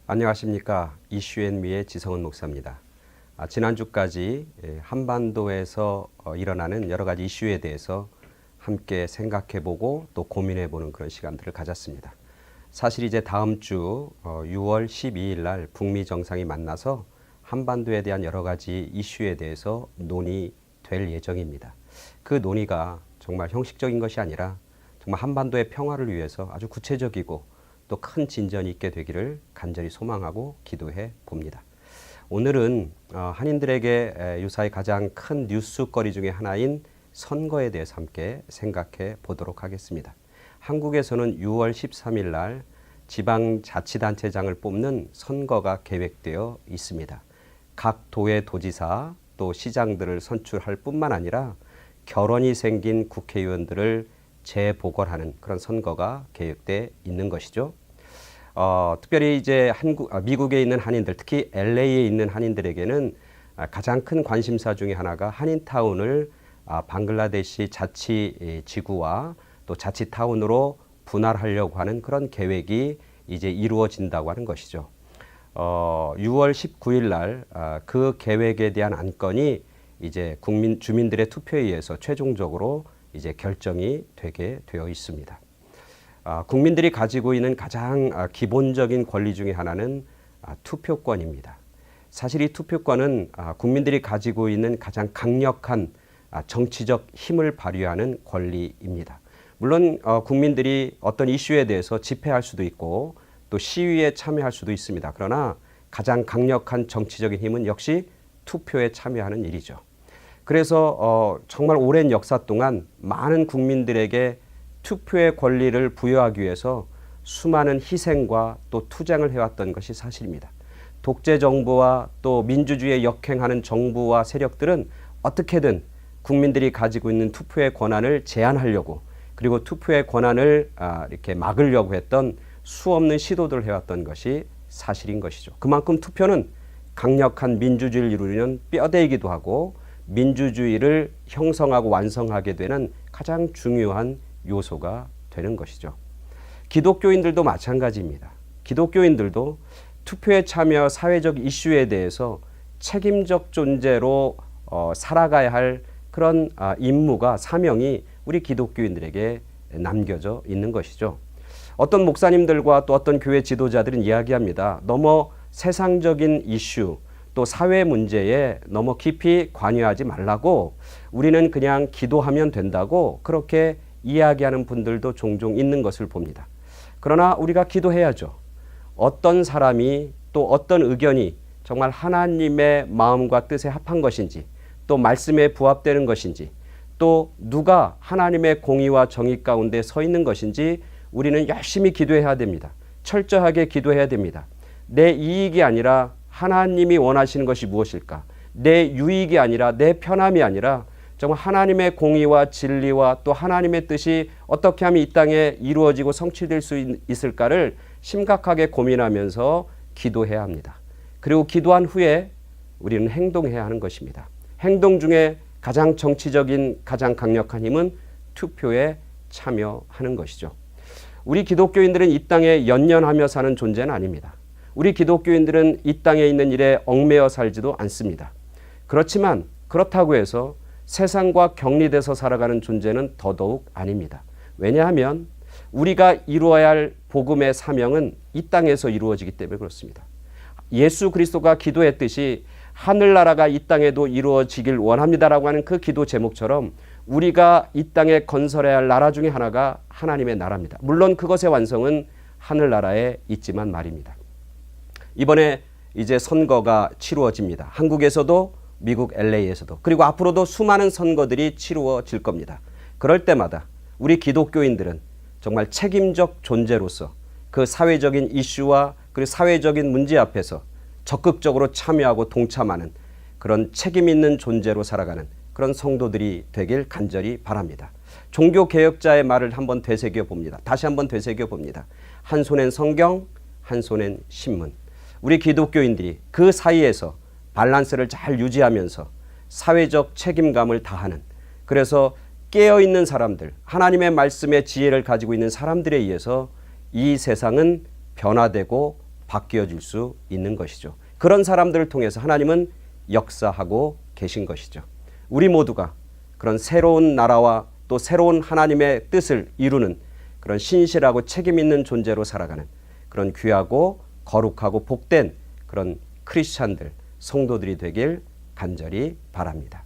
안녕하십니까. 이슈앤미의 지성은 목사입니다. 지난주까지 한반도에서 일어나는 여러 가지 이슈에 대해서 함께 생각해보고 또 고민해보는 그런 시간들을 가졌습니다. 사실 이제 다음 주 6월 12일 날 북미 정상이 만나서 한반도에 대한 여러 가지 이슈에 대해서 논의될 예정입니다. 그 논의가 정말 형식적인 것이 아니라 정말 한반도의 평화를 위해서 아주 구체적이고 또 큰 진전이 있게 되기를 간절히 소망하고 기도해 봅니다. 오늘은 한인들에게 유사히 가장 큰 뉴스거리 중에 하나인 선거에 대해서 함께 생각해 보도록 하겠습니다. 한국에서는 6월 13일 날 지방자치단체장을 뽑는 선거가 계획되어 있습니다. 각 도의 도지사 또 시장들을 선출할 뿐만 아니라 결혼이 생긴 국회의원들을 재보궐하는 그런 선거가 계획돼 있는 것이죠. 특별히 이제 미국에 있는 한인들, 특히 LA에 있는 한인들에게는 가장 큰 관심사 중에 하나가 한인타운을 방글라데시 자치지구와 또 자치타운으로 분할하려고 하는 그런 계획이 이제 이루어진다고 하는 것이죠. 6월 19일 날 그 계획에 대한 안건이 이제 주민들의 투표에 의해서 최종적으로 이제 결정이 되게 되어 있습니다. 국민들이 가지고 있는 가장 기본적인 권리 중에 하나는 투표권입니다. 사실 이 투표권은 국민들이 가지고 있는 가장 강력한 정치적 힘을 발휘하는 권리입니다. 물론 국민들이 어떤 이슈에 대해서 집회할 수도 있고 또 시위에 참여할 수도 있습니다. 그러나 가장 강력한 정치적인 힘은 역시 투표에 참여하는 일이죠. 그래서 정말 오랜 역사 동안 많은 국민들에게 투표의 권리를 부여하기 위해서 수많은 희생과 또 투쟁을 해왔던 것이 사실입니다. 독재 정부와 또 민주주의에 역행하는 정부와 세력들은 어떻게든 국민들이 가지고 있는 투표의 권한을 제한하려고 그리고 투표의 권한을 이렇게 막으려고 했던 수없는 시도들을 해왔던 것이 사실인 것이죠. 그만큼 투표는 강력한 민주주의를 이루는 뼈대이기도 하고 민주주의를 형성하고 완성하게 되는 가장 중요한 요소가 되는 것이죠. 기독교인들도 마찬가지입니다. 기독교인들도 투표에 참여 사회적 이슈에 대해서 책임적 존재로 살아가야 할 그런 임무가 사명이 우리 기독교인들에게 남겨져 있는 것이죠. 어떤 목사님들과 또 어떤 교회 지도자들은 이야기합니다. 너무 세상적인 이슈 또 사회 문제에 너무 깊이 관여하지 말라고 우리는 그냥 기도하면 된다고 그렇게 이야기하는 분들도 종종 있는 것을 봅니다. 그러나 우리가 기도해야죠. 어떤 사람이 또 어떤 의견이 정말 하나님의 마음과 뜻에 합한 것인지 또 말씀에 부합되는 것인지 또 누가 하나님의 공의와 정의 가운데 서 있는 것인지 우리는 열심히 기도해야 됩니다. 철저하게 기도해야 됩니다. 내 이익이 아니라 하나님이 원하시는 것이 무엇일까? 내 유익이 아니라 내 편함이 아니라 정말 하나님의 공의와 진리와 또 하나님의 뜻이 어떻게 하면 이 땅에 이루어지고 성취될 수 있을까를 심각하게 고민하면서 기도해야 합니다. 그리고 기도한 후에 우리는 행동해야 하는 것입니다. 행동 중에 가장 정치적인 가장 강력한 힘은 투표에 참여하는 것이죠. 우리 기독교인들은 이 땅에 연연하며 사는 존재는 아닙니다. 우리 기독교인들은 이 땅에 있는 일에 얽매여 살지도 않습니다. 그렇지만 그렇다고 해서 세상과 격리돼서 살아가는 존재는 더더욱 아닙니다. 왜냐하면 우리가 이루어야 할 복음의 사명은 이 땅에서 이루어지기 때문에 그렇습니다. 예수 그리스도가 기도했듯이 하늘나라가 이 땅에도 이루어지길 원합니다라고 하는 그 기도 제목처럼 우리가 이 땅에 건설해야 할 나라 중에 하나가 하나님의 나라입니다. 물론 그것의 완성은 하늘나라에 있지만 말입니다. 이번에 이제 선거가 치루어집니다. 한국에서도 미국 LA에서도 그리고 앞으로도 수많은 선거들이 치루어질 겁니다. 그럴 때마다 우리 기독교인들은 정말 책임적 존재로서 그 사회적인 이슈와 그리고 사회적인 문제 앞에서 적극적으로 참여하고 동참하는 그런 책임 있는 존재로 살아가는 그런 성도들이 되길 간절히 바랍니다. 종교개혁자의 말을 한번 되새겨 봅니다. 다시 한번 되새겨 봅니다. 한 손엔 성경, 한 손엔 신문. 우리 기독교인들이 그 사이에서 밸런스를 잘 유지하면서 사회적 책임감을 다하는 그래서 깨어있는 사람들, 하나님의 말씀의 지혜를 가지고 있는 사람들에 의해서 이 세상은 변화되고 바뀌어질 수 있는 것이죠. 그런 사람들을 통해서 하나님은 역사하고 계신 것이죠. 우리 모두가 그런 새로운 나라와 또 새로운 하나님의 뜻을 이루는 그런 신실하고 책임 있는 존재로 살아가는 그런 귀하고 거룩하고 복된 그런 크리스찬들, 성도들이 되길 간절히 바랍니다.